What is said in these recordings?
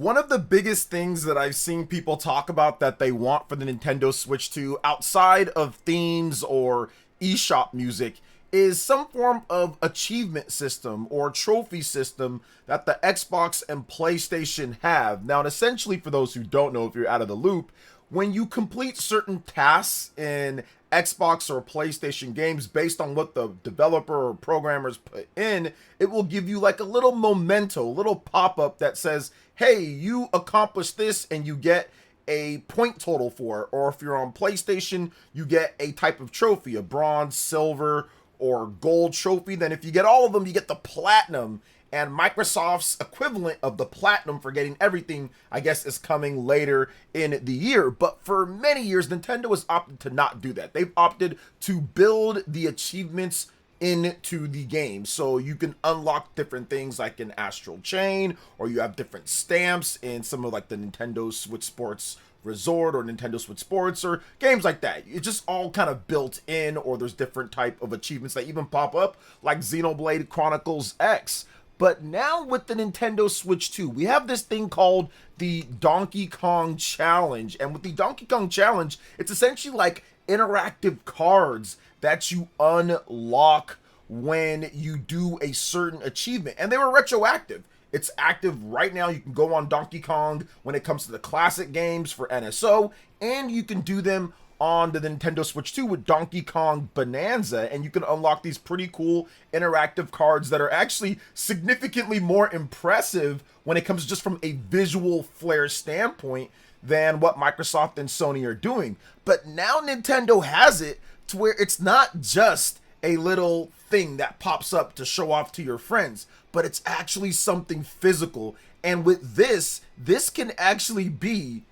One of the biggest things that I've seen people talk about that they want for the Nintendo Switch 2, outside of themes or eShop music, is some form of achievement system or trophy system that the Xbox and PlayStation have. Now, and essentially, for those who don't know, if you're out of the loop, when you complete certain tasks in Xbox or PlayStation games based on what the developer or programmers put in, it will give you like a little memento, a little pop-up that says, hey, you accomplished this, and you get a point total for it. Or if you're on PlayStation, you get a type of trophy, a bronze, silver, or gold trophy. Then if you get all of them, you get the platinum. And Microsoft's equivalent of the platinum for getting everything, I guess, is coming later in the year. But for many years, Nintendo has opted to not do that. They've opted to build the achievements into the game. So you can unlock different things like in Astral Chain, or you have different stamps in some of like the Nintendo Switch Sports Resort or Nintendo Switch Sports or games like that. It's just all kind of built in, or there's different type of achievements that even pop up like Xenoblade Chronicles X. But now with the Nintendo Switch 2, we have this thing called the Donkey Kong Challenge. And with the Donkey Kong Challenge, it's essentially like interactive cards that you unlock when you do a certain achievement. And they were retroactive. It's active right now. You can go on Donkey Kong when it comes to the classic games for NSO, and you can do them on the Nintendo Switch 2 with Donkey Kong Bonanza, and you can unlock these pretty cool interactive cards that are actually significantly more impressive when it comes just from a visual flair standpoint than what Microsoft and Sony are doing. But now Nintendo has it to where it's not just a little thing that pops up to show off to your friends, but it's actually something physical. And with this can actually be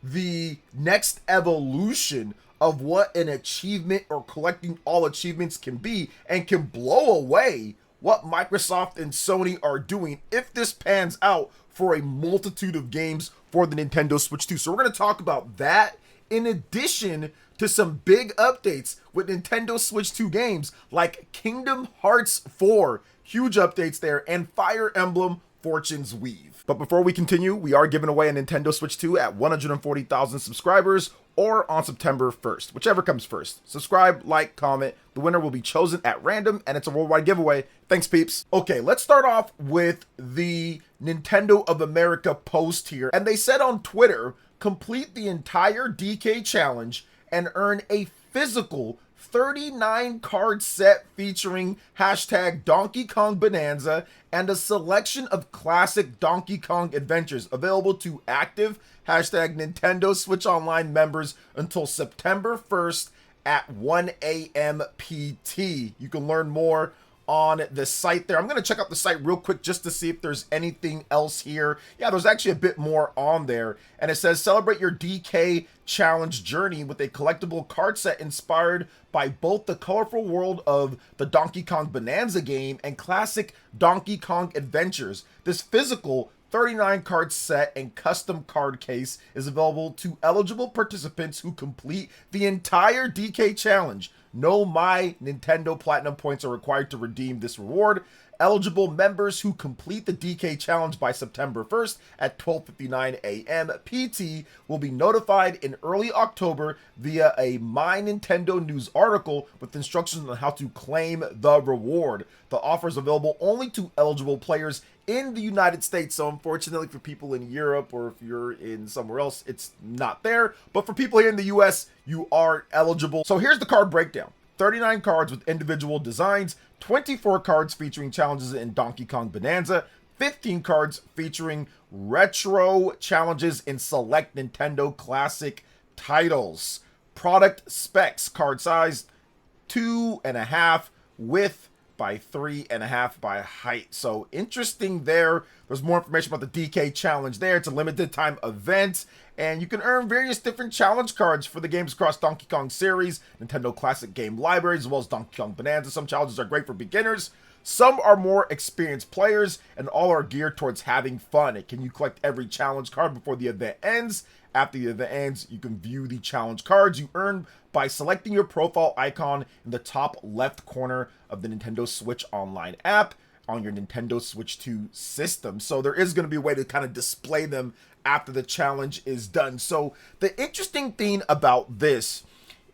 the next evolution of what an achievement or collecting all achievements can be, and can blow away what Microsoft and Sony are doing if this pans out for a multitude of games for the Nintendo Switch 2. So we're going to talk about that in addition to some big updates with Nintendo Switch 2 games like Kingdom Hearts 4, huge updates there, and Fire Emblem Fortune's Weave. But before we continue, we are giving away a Nintendo Switch 2 at 140,000 subscribers, or on September 1st, whichever comes first. Subscribe, like, comment. The winner will be chosen at random, and it's a worldwide giveaway. Thanks, peeps. Okay, let's start off with the Nintendo of America post here. And they said on Twitter, complete the entire DK challenge and earn a physical 39 card set featuring hashtag Donkey Kong Bonanza and a selection of classic Donkey Kong adventures available to active hashtag Nintendo Switch Online members until September 1st at 1 a.m. PT. You can learn more on the site there. I'm going to check out the site real quick just to see if there's anything else here. Yeah, there's actually a bit more on there. And it says, celebrate your DK challenge journey with a collectible card set inspired by both the colorful world of the Donkey Kong Bonanza game and classic Donkey Kong adventures. This physical 39 card set and custom card case is available to eligible participants who complete the entire DK challenge. No MyNintendo Platinum points are required to redeem this reward. Eligible members who complete the DK challenge by September 1st at 12:59 a.m. PT will be notified in early October via a MyNintendoNews article with instructions on how to claim the reward. The offer is available only to eligible players in the United States, so unfortunately for people in Europe or if you're in somewhere else, it's not there. But for people here in the US, you are eligible. So here's the card breakdown. 39 cards with individual designs, 24 cards featuring challenges in Donkey Kong Bonanza, 15 cards featuring retro challenges in select Nintendo classic titles. Product specs: card size 2.5 width by 3.5 by height. So interesting there. There's more information about the DK challenge there. It's a limited time event, and you can earn various different challenge cards for the games across Donkey Kong series, Nintendo classic game libraries, as well as Donkey Kong Bonanza. Some challenges are great for beginners, some are more experienced players, and all are geared towards having fun. Can you collect every challenge card before the event ends? After the event ends, you can view the challenge cards you earn by selecting your profile icon in the top left corner of the Nintendo Switch Online app. on your Nintendo Switch 2 system. So there is going to be a way to kind of display them after the challenge is done. So the interesting thing about this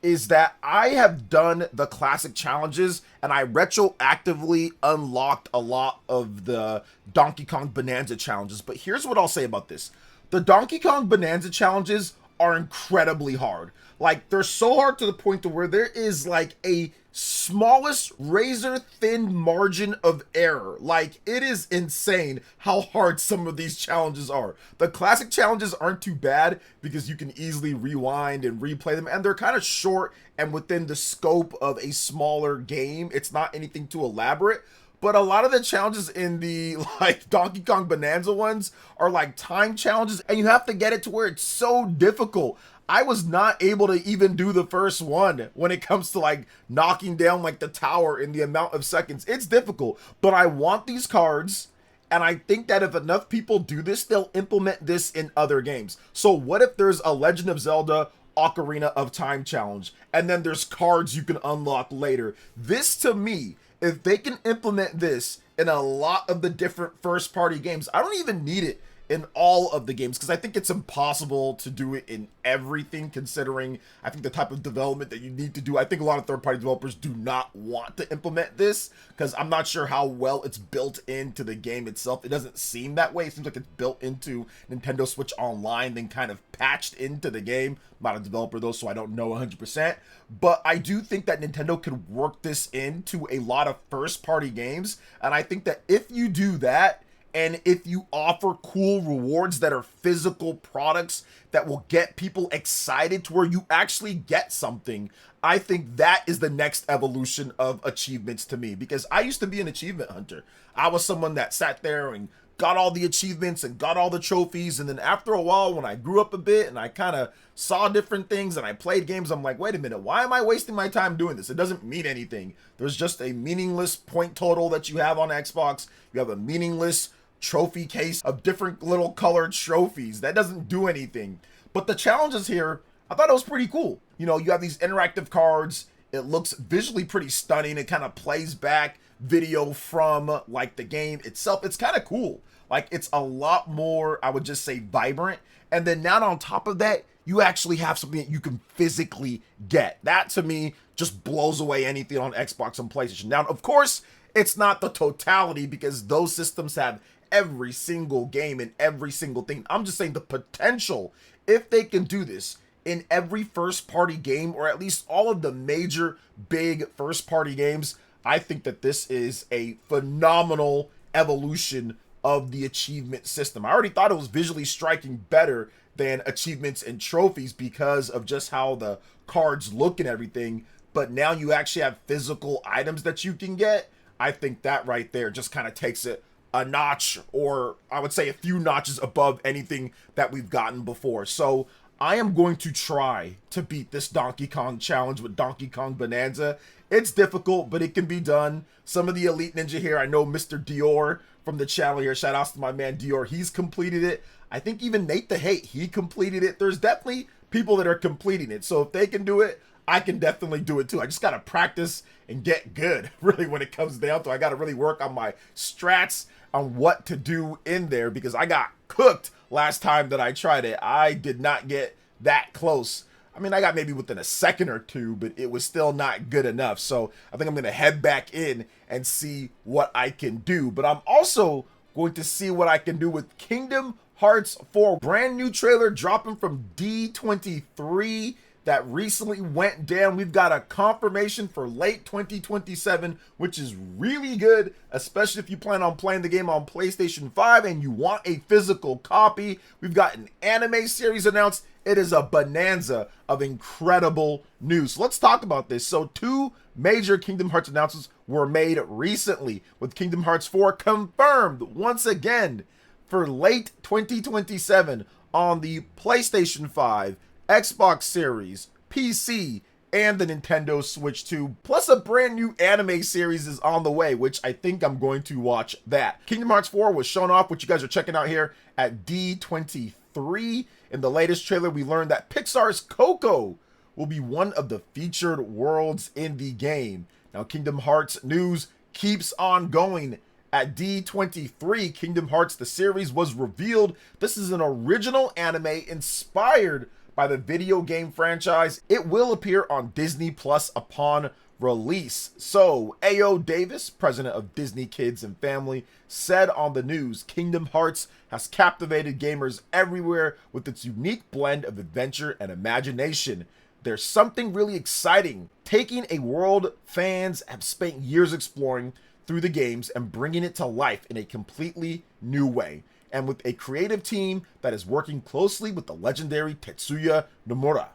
is that I have done the classic challenges and I retroactively unlocked a lot of the Donkey Kong Bonanza challenges. But here's what I'll say about this. The Donkey Kong Bonanza challenges are incredibly hard. Like, they're so hard to the point to where there is like a smallest razor thin margin of error. Like, it is insane how hard some of these challenges are. The classic challenges aren't too bad because you can easily rewind and replay them, and they're kind of short and within the scope of a smaller game. It's not anything too elaborate. But a lot of the challenges in the like Donkey Kong Bonanza ones are like time challenges, and you have to get it to where it's so difficult. I was not able to even do the first one when it comes to like knocking down like the tower in the amount of seconds. It's difficult, but I want these cards, and I think that if enough people do this, they'll implement this in other games. So what if there's a Legend of Zelda Ocarina of Time challenge, and then there's cards you can unlock later? This, to me, if they can implement this in a lot of the different first-party games, I don't even need it in all of the games, because I think it's impossible to do it in everything, considering I think the type of development that you need to do. I think a lot of third-party developers do not want to implement this, because I'm not sure how well it's built into the game itself. It doesn't seem that way. It seems like it's built into Nintendo Switch Online, then kind of patched into the game. I'm not a developer though, so I don't know 100%, but I do think that Nintendo could work this into a lot of first-party games, and I think that if you do that, and if you offer cool rewards that are physical products that will get people excited to where you actually get something, I think that is the next evolution of achievements to me. Because I used to be an achievement hunter. I was someone that sat there and got all the achievements and got all the trophies. And then after a while, when I grew up a bit and I kind of saw different things and I played games, I'm like, wait a minute, why am I wasting my time doing this? It doesn't mean anything. There's just a meaningless point total that you have on Xbox. You have a meaningless trophy case of different little colored trophies. That doesn't do anything. But the challenges here, I thought it was pretty cool. You know, you have these interactive cards. It looks visually pretty stunning. It kind of plays back video from like the game itself. It's kind of cool. Like, it's a lot more, I would just say, vibrant. And then now on top of that, you actually have something that you can physically get. That to me just blows away anything on Xbox and PlayStation. Now, of course, it's not the totality, because those systems have every single game and every single thing. I'm just saying the potential, if they can do this in every first party game, or at least all of the major big first party games, I think that this is a phenomenal evolution of the achievement system. I already thought it was visually striking better than achievements and trophies because of just how the cards look and everything, but now you actually have physical items that you can get. I think that right there just kind of takes it a notch, or I would say a few notches above anything that we've gotten before. So I am going to try to beat this Donkey Kong challenge with Donkey Kong Bonanza. It's difficult, but it can be done. Some of the Elite Ninja here, I know Mr. Dior from the channel here, shout outs to my man Dior, he's completed it. I think even Nate the Hate, he completed it. There's definitely people that are completing it. So if they can do it, I can definitely do it too. I just got to practice and get good, really, when it comes down to it. I got to really work on my strats on what to do in there, because I got cooked last time that I tried it. I did not get that close. I mean, I got maybe within a second or two, but it was still not good enough. So I think I'm going to head back in and see what I can do. But I'm also going to see what I can do with Kingdom Hearts 4. Brand new trailer dropping from D23 that recently went down. We've got a confirmation for late 2027, which is really good, especially if you plan on playing the game on PlayStation 5 and you want a physical copy. We've got an anime series announced. It is a bonanza of incredible news. So let's talk about this. So two major Kingdom Hearts announcements were made recently, with Kingdom Hearts 4 confirmed once again for late 2027 on the PlayStation 5, Xbox Series, PC, and the Nintendo Switch 2. Plus a brand new anime series is on the way, which I think I'm going to watch that. Kingdom Hearts 4 was shown off, which you guys are checking out here at D23. In the latest trailer, we learned that Pixar's Coco will be one of the featured worlds in the game. Now, Kingdom Hearts news keeps on going. At D23, Kingdom Hearts the series was revealed. This is an original anime inspired by the video game franchise. It will appear on Disney Plus upon release. So, A.O. Davis, president of Disney Kids and Family, said on the news, Kingdom Hearts has captivated gamers everywhere with its unique blend of adventure and imagination. There's something really exciting, taking a world fans have spent years exploring through the games and bringing it to life in a completely new way. And with a creative team that is working closely with the legendary Tetsuya Nomura.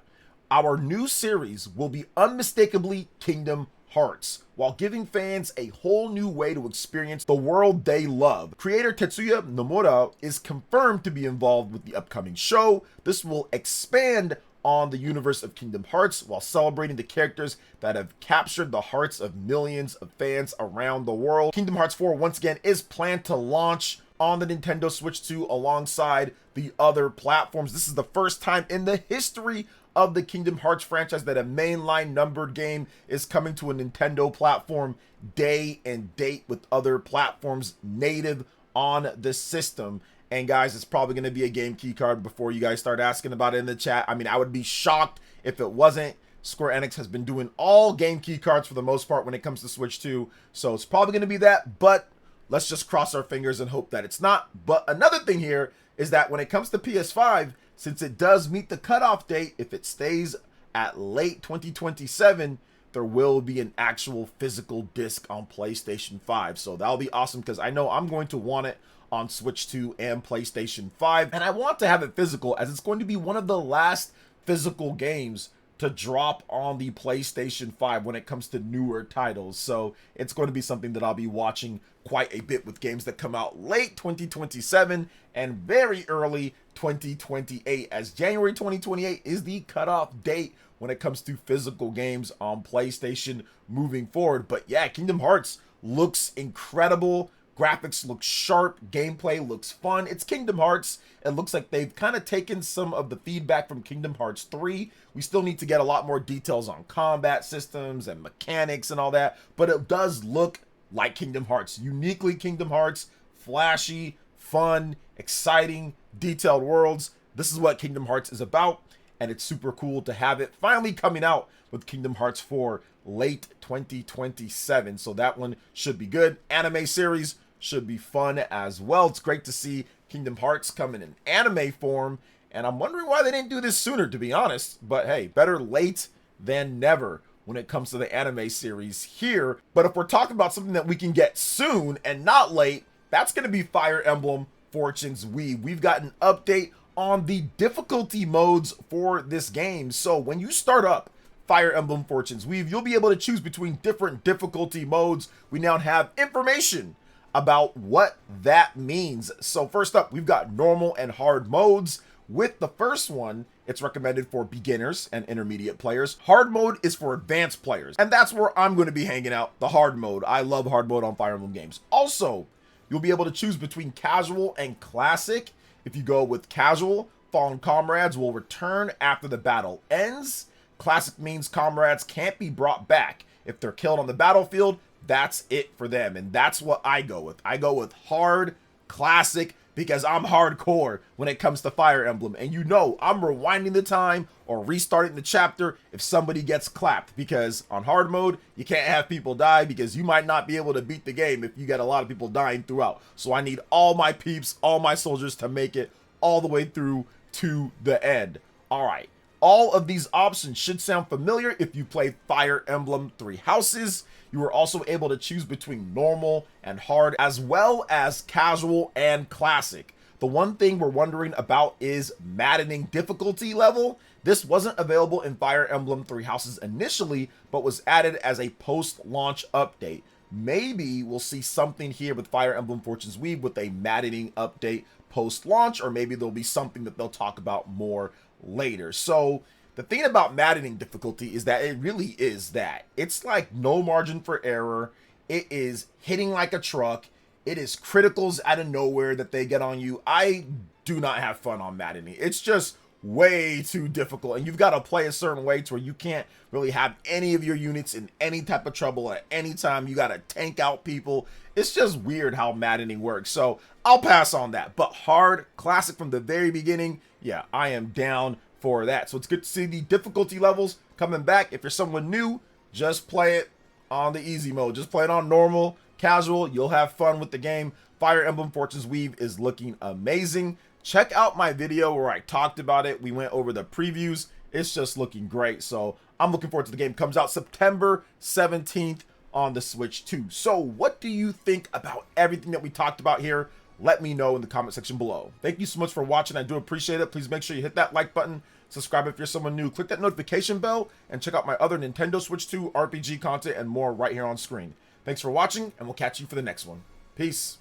Our new series will be unmistakably Kingdom Hearts, while giving fans a whole new way to experience the world they love. Creator Tetsuya Nomura is confirmed to be involved with the upcoming show. This will expand on the universe of Kingdom Hearts while celebrating the characters that have captured the hearts of millions of fans around the world. Kingdom Hearts 4 once again is planned to launch on the Nintendo Switch 2 alongside the other platforms. This is the first time in the history of the Kingdom Hearts franchise that a mainline numbered game is coming to a Nintendo platform day and date with other platforms native on the system. And guys, it's probably going to be a game key card before you guys start asking about it in the chat. I mean, I would be shocked if it wasn't. Square Enix has been doing all game key cards for the most part when it comes to Switch 2. So it's probably going to be that, but let's just cross our fingers and hope that it's not. But another thing here is that when it comes to PS5, since it does meet the cutoff date, if it stays at late 2027, there will be an actual physical disc on PlayStation 5. So that'll be awesome because I know I'm going to want it on Switch 2 and PlayStation 5. And I want to have it physical as it's going to be one of the last physical games to drop on the PlayStation 5 when it comes to newer titles. So it's going to be something that I'll be watching quite a bit with games that come out late 2027 and very early 2028, as January 2028 is the cutoff date when it comes to physical games on PlayStation moving forward. But yeah, Kingdom Hearts looks incredible. Graphics look sharp, gameplay looks fun. It's Kingdom Hearts. It looks like they've kind of taken some of the feedback from Kingdom Hearts 3. We still need to get a lot more details on combat systems and mechanics and all that, but it does look like Kingdom Hearts. Uniquely Kingdom Hearts, flashy, fun, exciting, detailed worlds. This is what Kingdom Hearts is about, and it's super cool to have it finally coming out with Kingdom Hearts 4 late 2027. So that one should be good. Anime series should be fun as well. It's great to see Kingdom Hearts come in an anime form, and I'm wondering why they didn't do this sooner, to be honest. But hey, better late than never when it comes to the anime series here. But if we're talking about something that we can get soon and not late, that's going to be Fire Emblem Fortune's Weave. We've got an update on the difficulty modes for this game. So when you start up Fire Emblem Fortune's Weave, you'll be able to choose between different difficulty modes. We now have information about what that means. So first up, we've got normal and hard modes. With the first one, it's recommended for beginners and intermediate players. Hard mode is for advanced players, and that's where I'm going to be hanging out, the hard mode. I love hard mode on Fire Emblem games. Also, you'll be able to choose between casual and classic. If you go with casual, fallen comrades will return after the battle ends. Classic means comrades can't be brought back. If they're killed on the battlefield, that's it for them, and that's what I go with. I go with hard, classic, because I'm hardcore when it comes to Fire Emblem, and you know I'm rewinding the time or restarting the chapter if somebody gets clapped, because on hard mode, you can't have people die because you might not be able to beat the game if you get a lot of people dying throughout. So I need all my peeps, all my soldiers to make it all the way through to the end. All right. All of these options should sound familiar if you played Fire Emblem Three Houses. You are also able to choose between normal and hard, as well as casual and classic. The one thing we're wondering about is maddening difficulty level. This wasn't available in Fire Emblem Three Houses initially, but was added as a post-launch update. Maybe we'll see something here with Fire Emblem Fortune's Weave with a maddening update post-launch, or maybe there'll be something that they'll talk about more later. So the thing about maddening difficulty is that it really is that. It's like no margin for error. It is hitting like a truck. It is criticals out of nowhere that they get on you. I do not have fun on maddening. It's just way too difficult, and you've got to play a certain way to where you can't really have any of your units in any type of trouble at any time. You got to tank out people. It's just weird how maddening works. So I'll pass on that. But hard, classic from the very beginning, yeah, I am down for that. So it's good to see the difficulty levels coming back. If you're someone new, just play it on the easy mode. Just play it on normal, casual. You'll have fun with the game. Fire Emblem Fortune's Weave is looking amazing. Check out my video where I talked about it. We went over the previews. It's just looking great. So I'm looking forward to the game. Comes out September 17th on the Switch 2. So what do you think about everything that we talked about here? Let me know in the comment section below. Thank you so much for watching. I do appreciate it. Please make sure you hit that like button. Subscribe if you're someone new. Click that notification bell and check out my other Nintendo Switch 2 RPG content and more right here on screen. Thanks for watching, and we'll catch you for the next one. Peace.